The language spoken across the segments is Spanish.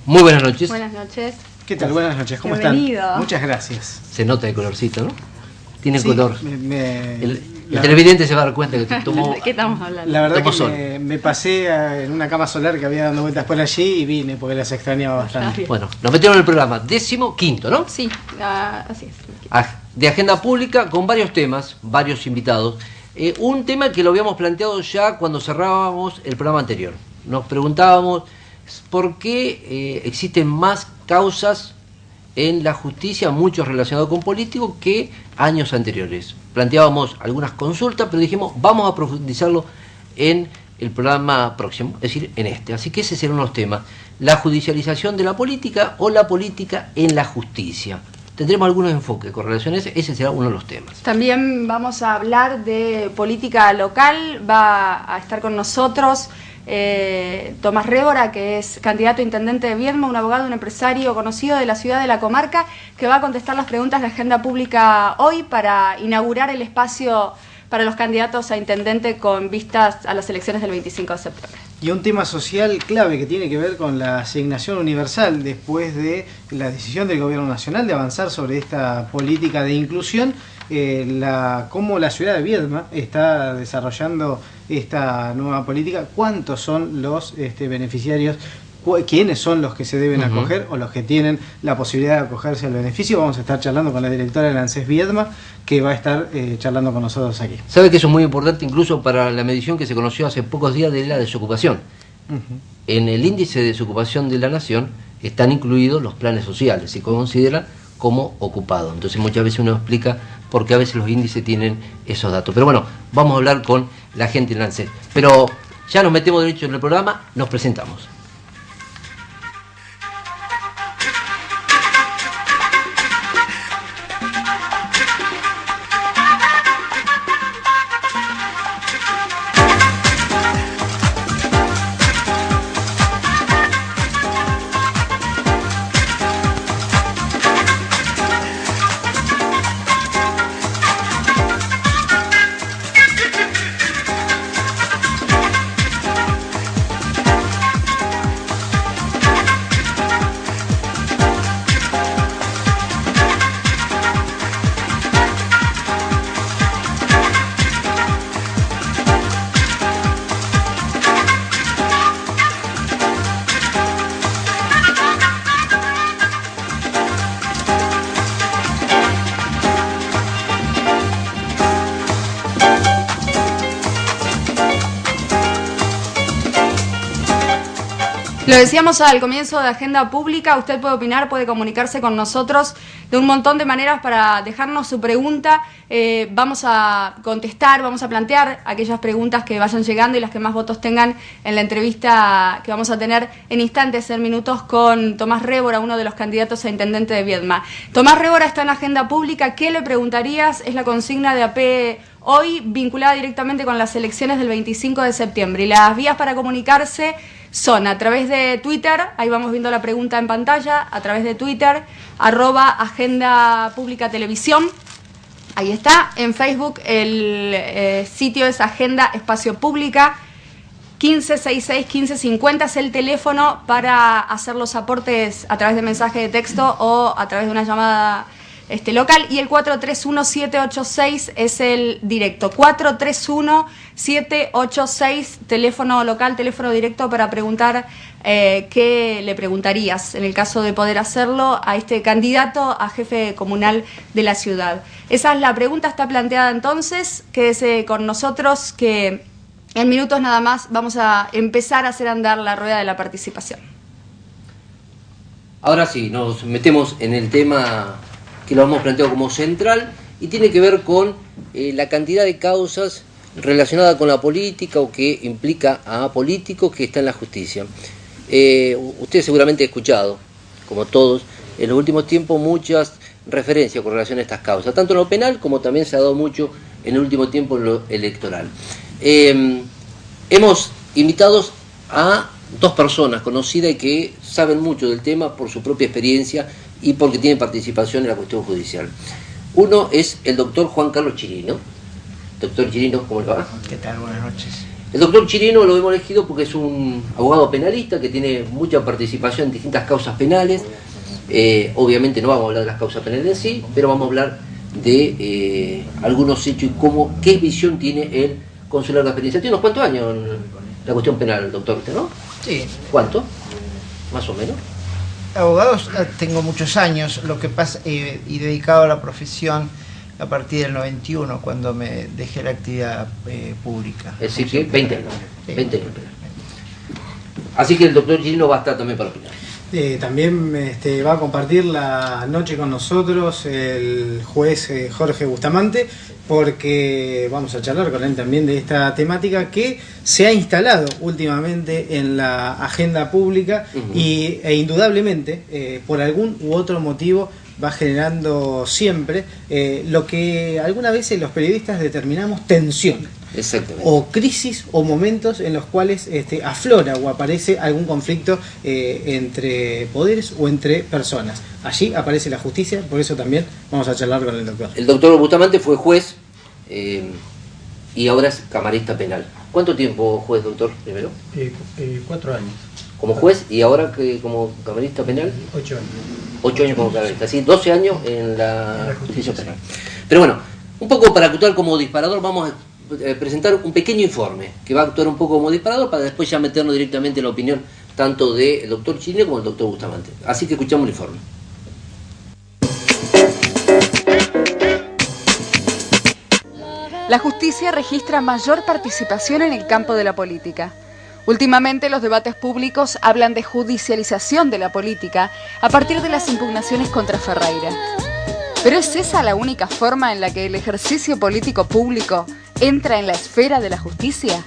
Muy buenas noches. Buenas noches. ¿Qué tal? Buenas noches, ¿cómo Bienvenido. están? Muchas gracias. Se nota el colorcito, ¿no? Tiene Sí, color. El televidente se va a dar cuenta que tomó. ¿De qué estamos hablando? La verdad Tomó que sol. me pasé en una cama solar que había dando vueltas por allí y vine porque las extrañaba bastante. bien. Bueno, nos metieron en el programa 15º, ¿no? Sí, así es. De agenda pública con varios temas, varios invitados. Un tema que lo habíamos planteado ya cuando cerrábamos el programa anterior. Nos preguntábamos por qué existen más causas en la justicia, muchos relacionados con políticos, que años anteriores. Planteábamos algunas consultas, pero dijimos, vamos a profundizarlo en el programa próximo, es decir, en este. Así que ese será uno de los temas. La judicialización de la política o la política en la justicia. Tendremos algunos enfoques con relación a ese será uno de los temas. También vamos a hablar de política local, va a estar con nosotros Tomás Révora, que es candidato a intendente de Viedma, un abogado, un empresario conocido de la ciudad, de la comarca, que va a contestar las preguntas de agenda pública hoy para inaugurar el espacio para los candidatos a intendente con vistas a las elecciones del 25 de septiembre. Y un tema social clave que tiene que ver con la asignación universal después de la decisión del Gobierno Nacional de avanzar sobre esta política de inclusión, cómo la ciudad de Viedma está desarrollando esta nueva política, cuántos son los beneficiarios, quiénes son los que se deben acoger o los que tienen la posibilidad de acogerse al beneficio. Vamos a estar charlando con la directora del ANSES Viedma, que va a estar charlando con nosotros aquí. Sabe que eso es muy importante incluso para la medición que se conoció hace pocos días de la desocupación. En el índice de desocupación de la nación están incluidos los planes sociales, se consideran como ocupados. Entonces muchas veces uno explica por qué a veces los índices tienen esos datos. Pero bueno, vamos a hablar con la gente del ANSES. Pero ya nos metemos derecho en el programa, nos presentamos. Lo decíamos al comienzo de Agenda Pública, usted puede opinar, puede comunicarse con nosotros de un montón de maneras para dejarnos su pregunta. Vamos a contestar, vamos a plantear aquellas preguntas que vayan llegando y las que más votos tengan en la entrevista que vamos a tener en instantes, en minutos, con Tomás Révora, uno de los candidatos a intendente de Viedma. Tomás Révora está en Agenda Pública. ¿Qué le preguntarías? Es la consigna de AP hoy, vinculada directamente con las elecciones del 25 de septiembre. Y las vías para comunicarse son a través de Twitter, ahí vamos viendo la pregunta en pantalla, a través de Twitter, @Agenda Pública Televisión, ahí está. En Facebook el sitio es Agenda Espacio Pública, 1566-1550 es el teléfono para hacer los aportes a través de mensaje de texto o a través de una llamada local, y el 431-786 es el directo. 431-786, teléfono local, teléfono directo para preguntar qué le preguntarías en el caso de poder hacerlo a este candidato a jefe comunal de la ciudad. Esa es la pregunta, está planteada entonces. Quédese con nosotros que en minutos nada más vamos a empezar a hacer andar la rueda de la participación. Ahora sí, nos metemos en el tema que lo hemos planteado como central y tiene que ver con la cantidad de causas relacionadas con la política o que implica a políticos que están en la justicia. Usted seguramente ha escuchado, como todos, en los últimos tiempos muchas referencias con relación a estas causas, tanto en lo penal como también se ha dado mucho en el último tiempo en lo electoral. Hemos invitado a dos personas conocidas y que saben mucho del tema por su propia experiencia y porque tienen participación en la cuestión judicial. Uno es el doctor Juan Carlos Chirino. Doctor Chirino, ¿cómo le va? ¿Qué tal? Buenas noches. El doctor Chirino lo hemos elegido porque es un abogado penalista que tiene mucha participación en distintas causas penales. Obviamente no vamos a hablar de las causas penales en sí, pero vamos a hablar de algunos hechos y qué visión tiene el consular de experiencia. ¿Tiene unos cuantos años en la cuestión penal, doctor, usted, no? Sí. ¿Cuánto? Más o menos. Abogados tengo muchos años, lo que pasa, y dedicado a la profesión a partir del 91, cuando me dejé la actividad pública. Es decir, que 20 años. Sí. 20 años. Así que el doctor Chirino va a estar también para opinar. También va a compartir la noche con nosotros el juez Jorge Bustamante, porque vamos a charlar con él también de esta temática que se ha instalado últimamente en la agenda pública e indudablemente por algún u otro motivo va generando siempre lo que algunas veces los periodistas determinamos tensión. Exactamente. O crisis o momentos en los cuales aflora o aparece algún conflicto entre poderes o entre personas. Allí aparece la justicia, por eso también vamos a charlar con el doctor. El doctor Bustamante fue juez y ahora es camarista penal. ¿Cuánto tiempo juez, doctor, primero? 4 años. Como juez y ahora como camarista penal. 8 años. 8 años como camarista, ¿sí? 12 años en la justicia penal. Pero bueno, un poco para actuar como disparador vamos a presentar un pequeño informe que va a actuar un poco como disparador para después ya meternos directamente en la opinión tanto del doctor Chirino como del doctor Bustamante. Así que escuchamos el informe. La justicia registra mayor participación en el campo de la política. Últimamente los debates públicos hablan de judicialización de la política a partir de las impugnaciones contra Ferreira. ¿Pero es esa la única forma en la que el ejercicio político público entra en la esfera de la justicia?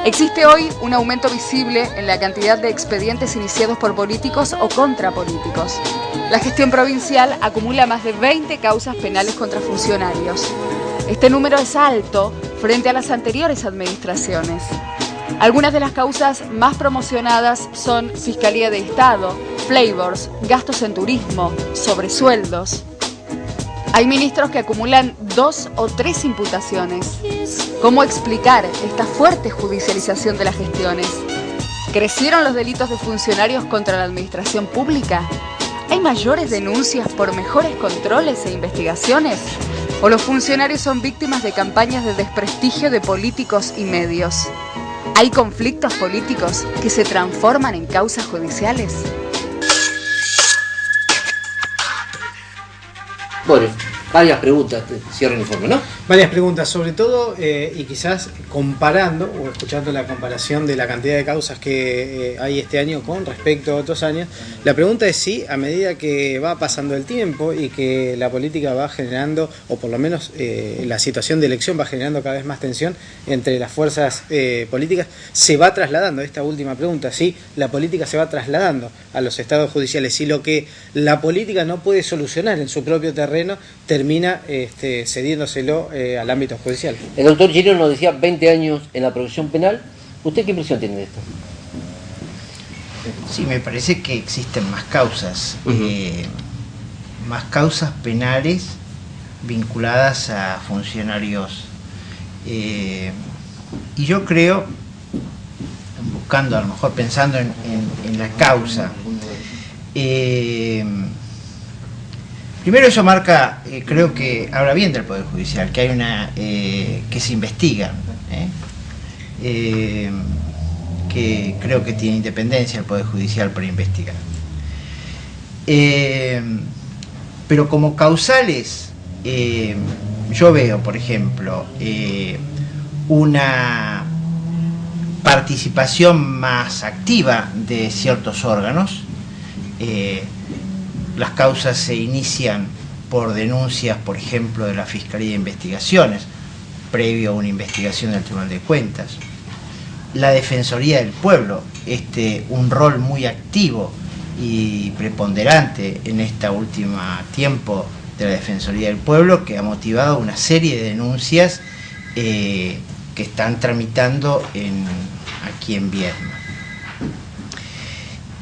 Existe hoy un aumento visible en la cantidad de expedientes iniciados por políticos o contra políticos. La gestión provincial acumula más de 20 causas penales contra funcionarios. Este número es alto frente a las anteriores administraciones. Algunas de las causas más promocionadas son Fiscalía de Estado, flavors, gastos en turismo, sobresueldos. Hay ministros que acumulan 2 o 3 imputaciones. ¿Cómo explicar esta fuerte judicialización de las gestiones? ¿Crecieron los delitos de funcionarios contra la administración pública? ¿Hay mayores denuncias por mejores controles e investigaciones? ¿O los funcionarios son víctimas de campañas de desprestigio de políticos y medios? ¿Hay conflictos políticos que se transforman en causas judiciales? Bueno, varias preguntas, cierra el informe, ¿no? Varias preguntas, sobre todo, y quizás comparando o escuchando la comparación de la cantidad de causas que hay este año con respecto a otros años. La pregunta es si a medida que va pasando el tiempo y que la política va generando, o por lo menos la situación de elección va generando cada vez más tensión entre las fuerzas políticas, se va trasladando, esta última pregunta, si la política se va trasladando a los estados judiciales, si lo que la política no puede solucionar en su propio terreno termina cediéndoselo al ámbito judicial. El doctor Chirino nos decía 20 años en la profesión penal. ¿Usted qué impresión tiene de esto? Sí, me parece que existen más causas, más causas penales vinculadas a funcionarios. Y yo creo, buscando, a lo mejor pensando en la causa, primero eso marca, creo que habla bien del Poder Judicial, que hay que se investiga, que creo que tiene independencia el Poder Judicial para investigar. Pero como causales, yo veo, por ejemplo, una participación más activa de ciertos órganos. Las causas se inician por denuncias, por ejemplo, de la Fiscalía de Investigaciones, previo a una investigación del Tribunal de Cuentas. La Defensoría del Pueblo, un rol muy activo y preponderante en este último tiempo de la Defensoría del Pueblo, que ha motivado una serie de denuncias que están tramitando aquí en Viedma.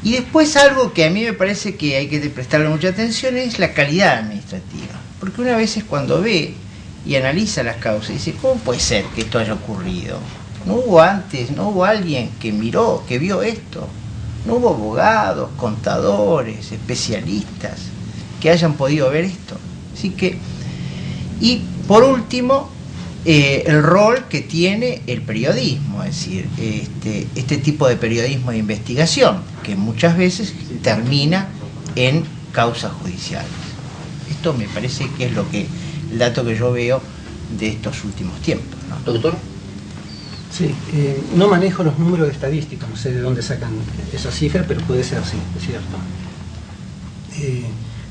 Y después algo que a mí me parece que hay que prestarle mucha atención es la calidad administrativa. Porque una vez cuando ve y analiza las causas, dice, ¿cómo puede ser que esto haya ocurrido? No hubo antes, no hubo alguien que miró, que vio esto. No hubo abogados, contadores, especialistas que hayan podido ver esto. Así que, y por último, el rol que tiene el periodismo, es decir, este tipo de periodismo de investigación, que muchas veces termina en causas judiciales. Esto me parece que es el dato que yo veo de estos últimos tiempos, ¿no? Doctor. Sí, no manejo los números estadísticos, no sé de dónde sacan esa cifra, pero puede ser así, es cierto.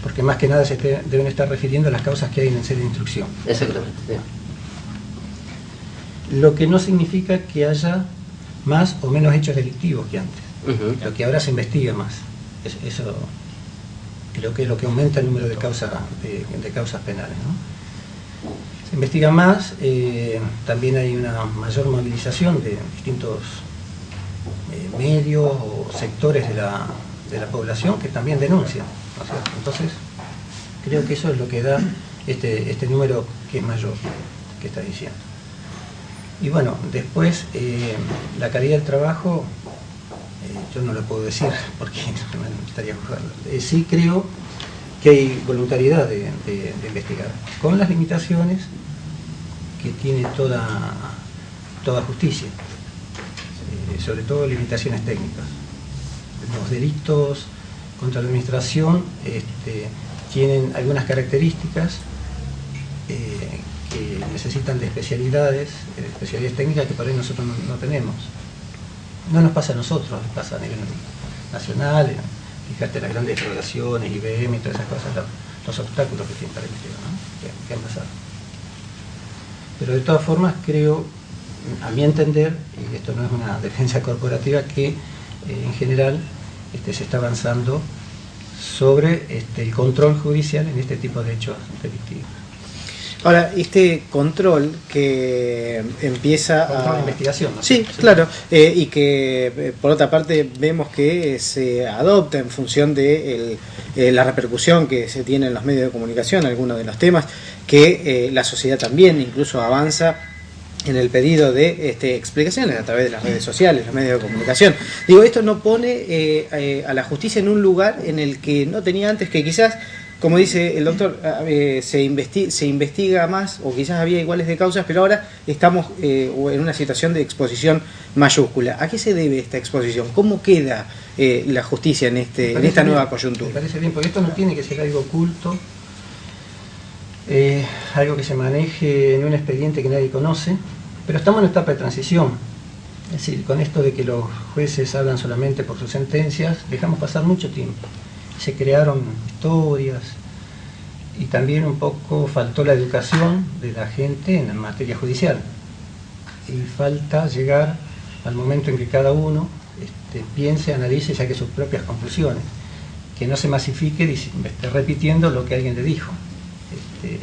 Porque más que nada deben estar refiriendo a las causas que hay en el sede de instrucción. Exactamente. Sí. Lo que no significa que haya más o menos hechos delictivos que antes. Lo que ahora se investiga más. Eso creo que es lo que aumenta el número de causas penales, ¿no? Se investiga más, también hay una mayor movilización de distintos medios o sectores de la población que también denuncian, ¿no es cierto? Entonces, creo que eso es lo que da este número que es mayor, que está diciendo. Y bueno, después, la calidad del trabajo, yo no lo puedo decir porque no me gustaría juzgarlo. Sí creo que hay voluntariedad de investigar, con las limitaciones que tiene toda justicia, sobre todo limitaciones técnicas. Los delitos contra la administración tienen algunas características que necesitan de especialidades técnicas que por ahí nosotros no tenemos. No nos pasa a nosotros, nos pasa a nivel nacional. Fíjate las grandes exploraciones, IBM y todas esas cosas, los obstáculos que tienen para investigar, ¿no? que han pasado. Pero de todas formas creo, a mi entender, y esto no es una defensa corporativa, que en general se está avanzando sobre el control judicial en este tipo de hechos delictivos. Ahora, este control que empieza control de investigación, ¿no? Sí, claro, y que por otra parte vemos que se adopta en función de la repercusión que se tiene en los medios de comunicación, algunos de los temas, que la sociedad también incluso avanza en el pedido de explicaciones a través de las redes sociales, los medios de comunicación. Digo, esto no pone a la justicia en un lugar en el que no tenía antes, que quizás, como dice el doctor, se investiga más, o quizás había iguales de causas, pero ahora estamos en una situación de exposición mayúscula. ¿A qué se debe esta exposición? ¿Cómo queda la justicia en esta nueva coyuntura? Me parece bien, porque esto no tiene que ser algo oculto, algo que se maneje en un expediente que nadie conoce, pero estamos en una etapa de transición. Es decir, con esto de que los jueces hablan solamente por sus sentencias, dejamos pasar mucho tiempo. Se crearon historias y también un poco faltó la educación de la gente en materia judicial. Y falta llegar al momento en que cada uno piense, analice y saque sus propias conclusiones. Que no se masifique repitiendo lo que alguien le dijo.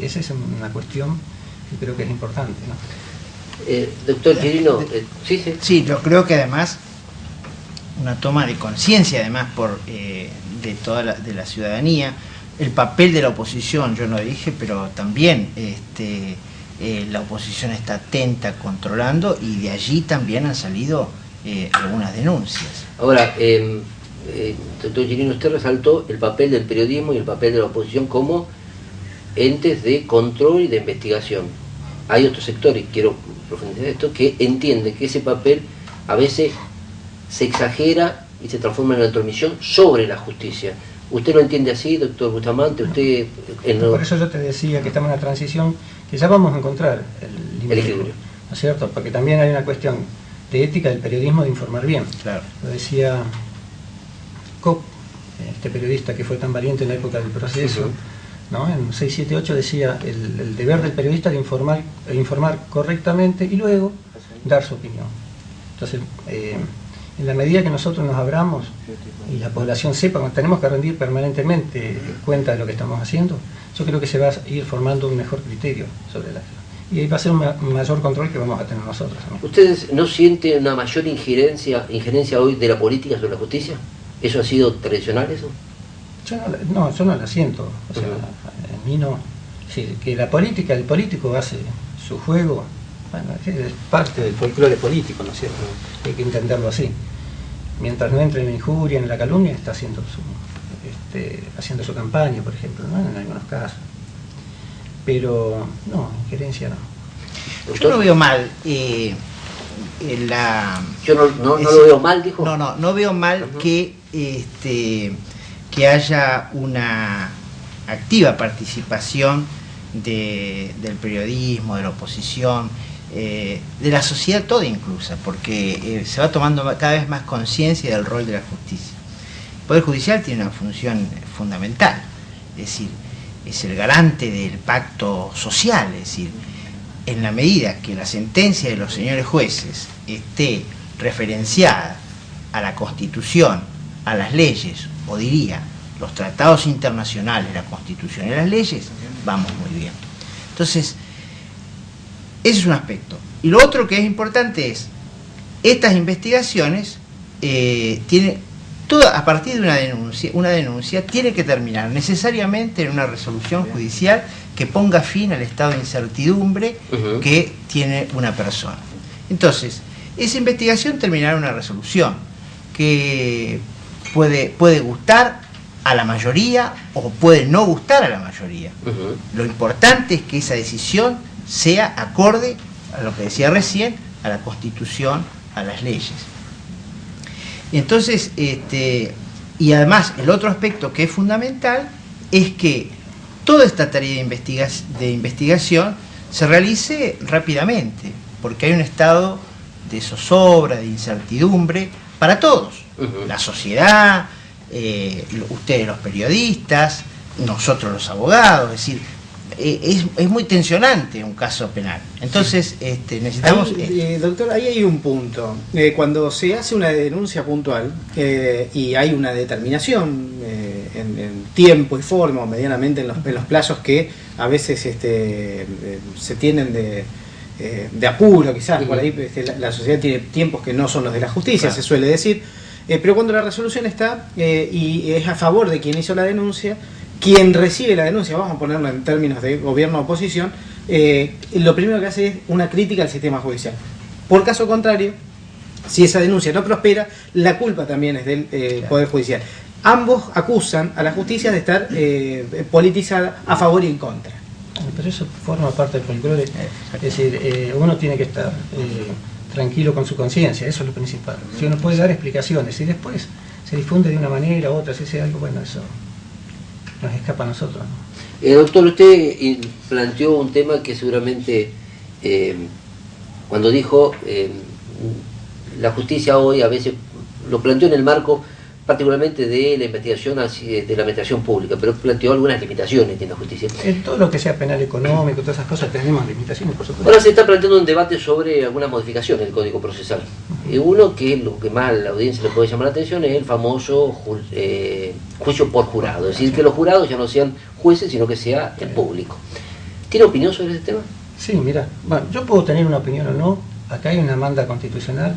Esa es una cuestión que creo que es importante, ¿no? Doctor Chirino, sí. Sí, yo creo que además una toma de conciencia además de toda la ciudadanía, el papel de la oposición, yo no dije, pero también la oposición está atenta, controlando, y de allí también han salido algunas denuncias. Ahora, doctor Chirino, usted resaltó el papel del periodismo y el papel de la oposición como entes de control y de investigación. Hay otros sectores, quiero profundizar esto, que entienden que ese papel a veces se exagera y se transforma en una intromisión sobre la justicia. ¿Usted lo entiende así, doctor Bustamante? ¿Usted Por eso yo te decía que estamos en una transición que ya vamos a encontrar el equilibrio, ¿no es cierto? Porque también hay una cuestión de ética del periodismo, de informar bien. Claro. Lo decía Koch, este periodista que fue tan valiente en la época del proceso, ¿no? En 678 decía el deber del periodista de informar correctamente y luego dar su opinión. Entonces, en la medida que nosotros nos abramos y la población sepa, tenemos que rendir permanentemente cuenta de lo que estamos haciendo, yo creo que se va a ir formando un mejor criterio sobre la... Y va a ser un mayor control que vamos a tener nosotros, ¿no? ¿Ustedes no sienten una mayor injerencia hoy de la política sobre la justicia? ¿Eso ha sido tradicional, eso? Yo no la siento. O sea, en mí no. Es decir, que la política, el político hace su juego Bueno, es parte del folclore político, ¿no es cierto? Hay que entenderlo así. Mientras no entre en la injuria, en la calumnia, está haciendo su campaña, por ejemplo, ¿no? En algunos casos. Pero no, injerencia no. Yo no veo mal Yo no lo veo mal, dijo. No veo mal que haya una activa participación del periodismo, de la oposición, de la sociedad toda inclusa, porque se va tomando cada vez más conciencia del rol de la justicia. El Poder Judicial tiene una función fundamental, es decir, es el garante del pacto social, es decir, en la medida que la sentencia de los señores jueces esté referenciada a la Constitución, a las leyes, o diría, los tratados internacionales, la Constitución y las leyes, vamos muy bien. Entonces, ese es un aspecto. Y lo otro que es importante es, estas investigaciones a partir de una denuncia tiene que terminar necesariamente en una resolución judicial que ponga fin al estado de incertidumbre que tiene una persona. Entonces, esa investigación terminará en una resolución que puede gustar a la mayoría o puede no gustar a la mayoría. Lo importante es que esa decisión sea acorde a lo que decía recién, a la Constitución, a las leyes. Entonces, y además el otro aspecto que es fundamental es que toda esta tarea de investigación se realice rápidamente, porque hay un estado de zozobra, de incertidumbre para todos, la sociedad, ustedes los periodistas, nosotros los abogados, es decir, es muy tensionante un caso penal. Entonces necesitamos... doctor, ahí hay un punto. Cuando se hace una denuncia puntual y hay una determinación en tiempo y forma, o medianamente en los plazos que a veces se tienen de apuro, quizás, por ahí la sociedad tiene tiempos que no son los de la justicia, claro, se suele decir, pero cuando la resolución está y es a favor de quien hizo la denuncia, quien recibe la denuncia, vamos a ponerlo en términos de gobierno o oposición, lo primero que hace es una crítica al sistema judicial. Por caso contrario, si esa denuncia no prospera, la culpa también es del Poder Judicial. Ambos acusan a la justicia de estar politizada a favor y en contra. Pero eso forma parte del folclore. Es decir, uno tiene que estar tranquilo con su conciencia, eso es lo principal. Si uno puede dar explicaciones y después se difunde de una manera u otra, si hace algo, bueno, eso nos escapa a nosotros, ¿no? Doctor, usted planteó un tema que seguramente, cuando dijo la justicia hoy, a veces lo planteó en el marco particularmente de la investigación de la administración pública, pero planteó algunas limitaciones de la justicia. En todo lo que sea penal económico, todas esas cosas, tenemos limitaciones, por supuesto. Ahora se está planteando un debate sobre algunas modificaciones del Código Procesal. Uno, que es lo que más a la audiencia le puede llamar la atención, es el famoso juicio por jurado, es decir, que los jurados ya no sean jueces, sino que sea el público. ¿Tiene opinión sobre ese tema? Sí, mira, bueno, yo puedo tener una opinión o no. Acá hay una manda constitucional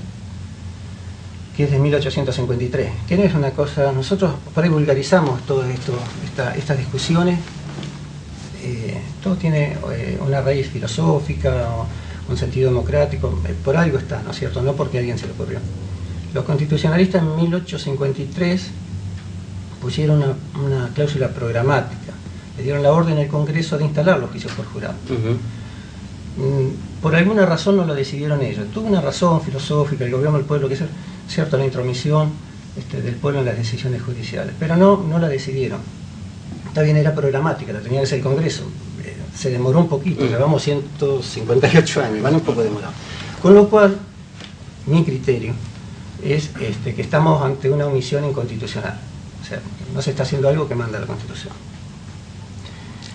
que es de 1853, que no es una cosa, nosotros por ahí vulgarizamos todo esto, estas discusiones, todo tiene una raíz filosófica, un sentido democrático, por algo está, ¿no es cierto? No porque a alguien se le ocurrió. Los constitucionalistas en 1853 pusieron una cláusula programática, le dieron la orden al Congreso de instalar los juicios por jurado. Por alguna razón no lo decidieron ellos, tuvo una razón filosófica, el gobierno del pueblo, que es cierto, la intromisión del pueblo en las decisiones judiciales, pero no la decidieron. Está bien, era programática, la tenía que hacer el Congreso, se demoró un poquito, llevamos 158 años, van un poco demorados. Con lo cual, mi criterio es que estamos ante una omisión inconstitucional, o sea, no se está haciendo algo que manda la Constitución.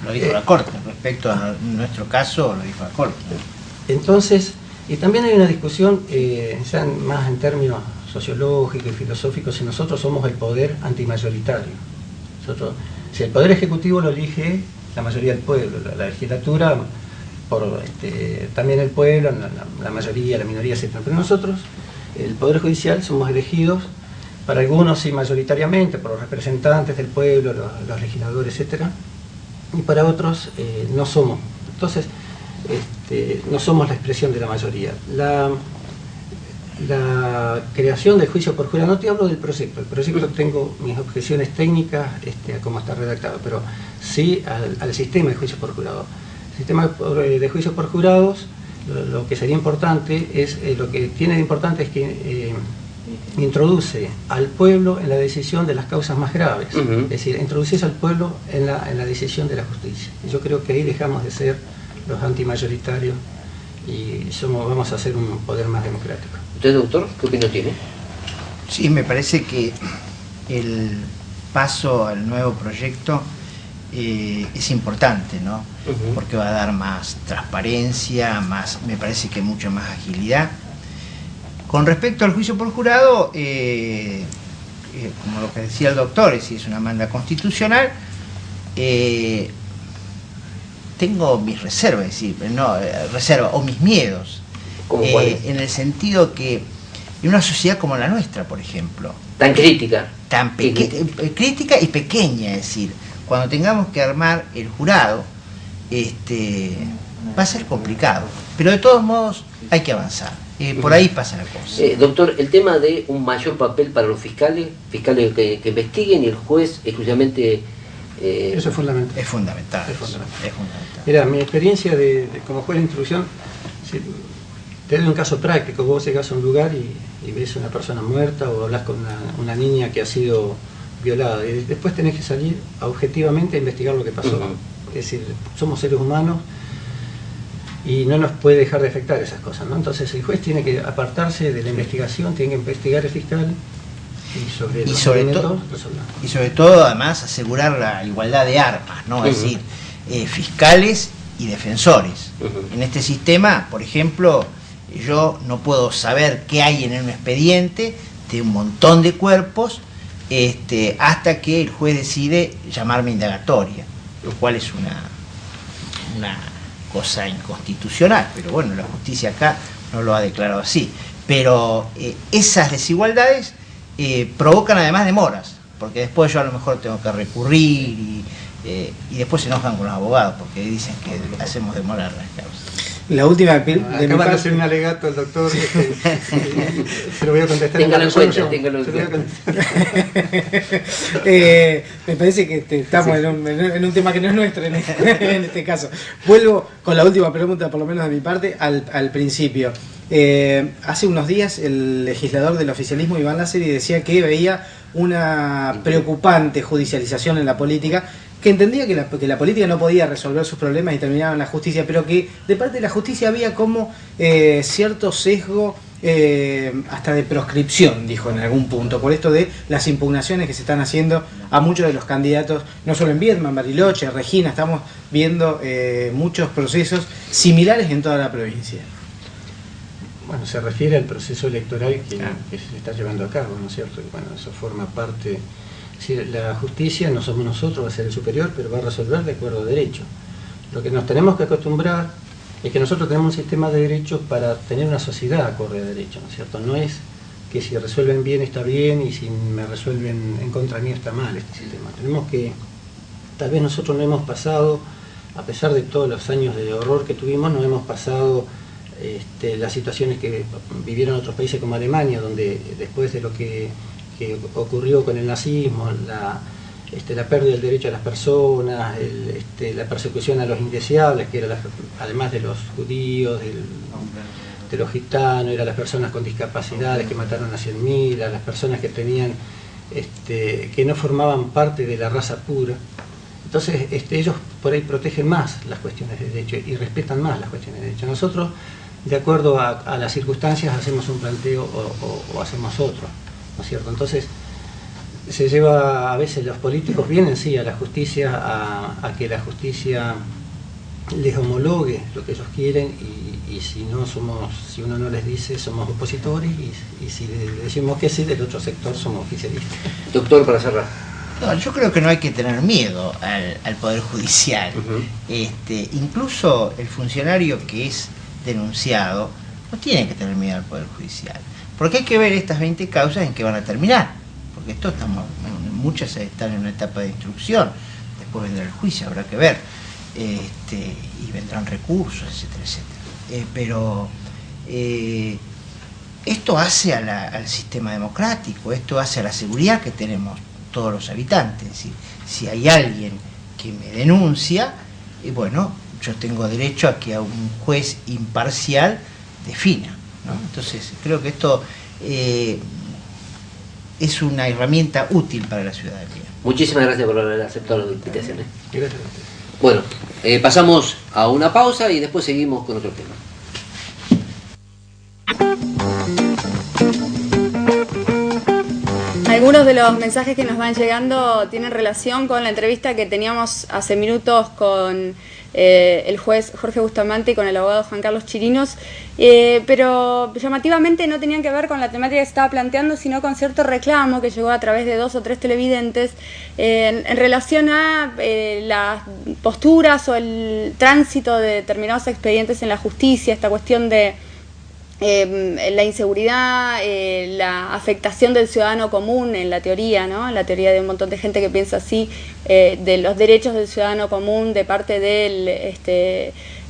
Lo dijo la Corte, respecto a nuestro caso, lo dijo la Corte. Entonces, y también hay una discusión, ya más en términos sociológicos y filosóficos, si nosotros somos el poder antimayoritario. Si el poder ejecutivo lo elige la mayoría del pueblo, la legislatura, también el pueblo, la mayoría, la minoría, etc. Pero nosotros, el poder judicial, somos elegidos, para algunos sí mayoritariamente, por los representantes del pueblo, los legisladores, etc. Y para otros no somos. Entonces, no somos la expresión de la mayoría. La creación del juicio por jurado, no te hablo del proyecto, el proyecto tengo mis objeciones técnicas a cómo está redactado, pero sí al sistema de juicio por jurado. El sistema de juicio por jurados, lo que sería importante es, lo que tiene de importante es que introduce al pueblo en la decisión de las causas más graves, es decir, introduces al pueblo en la decisión de la justicia. Y yo creo que ahí dejamos de ser los antimayoritarios y vamos a ser un poder más democrático. ¿Usted, doctor, qué opinión tiene? Sí, me parece que el paso al nuevo proyecto es importante, ¿no? Porque va a dar más transparencia, me parece que mucha más agilidad. Con respecto al juicio por jurado, como lo que decía el doctor, si es una manda constitucional, tengo mis reservas, es decir, reservas o mis miedos, en el sentido que en una sociedad como la nuestra, por ejemplo, tan crítica, crítica y pequeña, es decir, cuando tengamos que armar el jurado, va a ser complicado, pero de todos modos hay que avanzar. Por ahí pasa la cosa. Doctor, el tema de un mayor papel para los fiscales que investiguen y el juez exclusivamente... Eso es fundamental. Es fundamental. Mira, mi experiencia como juez de instrucción, te doy un caso práctico. Vos llegas a un lugar y ves a una persona muerta o hablas con una niña que ha sido violada y después tenés que salir objetivamente a investigar lo que pasó. Es decir, somos seres humanos y no nos puede dejar de afectar esas cosas, ¿no? Entonces el juez tiene que apartarse de la investigación, tiene que investigar el fiscal y sobre todo además asegurar la igualdad de armas, ¿no? Es decir, fiscales y defensores. En este sistema, por ejemplo, yo no puedo saber qué hay en un expediente de un montón de cuerpos hasta que el juez decide llamarme indagatoria, lo cual es una cosa inconstitucional, pero bueno, la justicia acá no lo ha declarado así. Pero esas desigualdades provocan además demoras, porque después yo a lo mejor tengo que recurrir y después se enojan con los abogados porque dicen que hacemos demorar las causas. La última acaba de hacer un alegato al doctor, se lo voy a contestar. Téngalo en cuenta, téngalo en cuenta. Me parece que estamos en un tema que no es nuestro en este caso. Vuelvo con la última pregunta, por lo menos de mi parte, al principio. Hace unos días el legislador del oficialismo, Iván Lázari, decía que veía una preocupante judicialización en la política, que entendía que la política no podía resolver sus problemas y terminaba en la justicia, pero que de parte de la justicia había como cierto sesgo hasta de proscripción, dijo en algún punto, por esto de las impugnaciones que se están haciendo a muchos de los candidatos, no solo en Viedma, en Bariloche, Regina, estamos viendo muchos procesos similares en toda la provincia. Bueno, se refiere al proceso electoral que se está llevando a cabo, ¿no es cierto? Bueno, eso forma parte... Es decir, la justicia no somos nosotros, va a ser el superior, pero va a resolver de acuerdo a derecho. Lo que nos tenemos que acostumbrar es que nosotros tenemos un sistema de derechos para tener una sociedad acorde a derecho, ¿no es cierto? No es que si resuelven bien está bien y si me resuelven en contra mío está mal este sistema. Tenemos que, tal vez nosotros no hemos pasado, a pesar de todos los años de horror que tuvimos, no hemos pasado las situaciones que vivieron otros países como Alemania, donde después de lo que ocurrió con el nazismo, la pérdida del derecho a las personas, la persecución a los indeseables, que era además de los judíos, de los gitanos, eran las personas con discapacidades que mataron a 100.000, a las personas que tenían, que no formaban parte de la raza pura. Entonces ellos por ahí protegen más las cuestiones de derecho y respetan más las cuestiones de derecho. Nosotros, de acuerdo a las circunstancias, hacemos un planteo o hacemos otro, ¿no es cierto? Entonces se lleva, a veces los políticos vienen sí a la justicia a que la justicia les homologue lo que ellos quieren y si uno no les dice somos opositores y si decimos que sí del otro sector somos oficialistas. Doctor, para cerrar. No, yo creo que no hay que tener miedo al Poder Judicial. Incluso el funcionario que es denunciado no tiene que tener miedo al Poder Judicial, porque hay que ver estas 20 causas en qué van a terminar, porque muchas están en una etapa de instrucción, después vendrá el juicio, habrá que ver, y vendrán recursos, etcétera, etcétera. pero esto hace al sistema democrático, esto hace a la seguridad que tenemos todos los habitantes. Es decir, si hay alguien que me denuncia, bueno, yo tengo derecho a que a un juez imparcial defina, ¿no? Entonces, creo que esto es una herramienta útil para la ciudadanía. Muchísimas gracias por haber aceptado la invitación. Gracias a usted. Bueno, pasamos a una pausa y después seguimos con otro tema. Algunos de los mensajes que nos van llegando tienen relación con la entrevista que teníamos hace minutos con el juez Jorge Bustamante y con el abogado Juan Carlos Chirinos, pero llamativamente no tenían que ver con la temática que se estaba planteando, sino con cierto reclamo que llegó a través de 2 o 3 televidentes en relación a las posturas o el tránsito de determinados expedientes en la justicia, esta cuestión de la inseguridad, la afectación del ciudadano común en la teoría, ¿no? En la teoría de un montón de gente que piensa así, de los derechos del ciudadano común de parte del,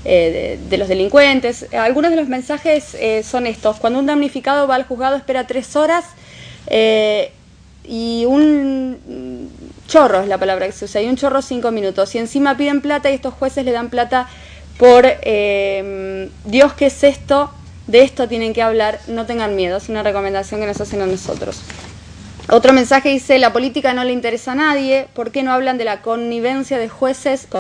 de los delincuentes. Algunos de los mensajes son estos: cuando un damnificado va al juzgado espera 3 horas y un chorro es la palabra que se usa, y un chorro 5 minutos, y encima piden plata y estos jueces le dan plata por Dios, ¿qué es esto? De esto tienen que hablar, no tengan miedo, es una recomendación que nos hacen a nosotros. Otro mensaje dice: la política no le interesa a nadie, ¿por qué no hablan de la connivencia de jueces con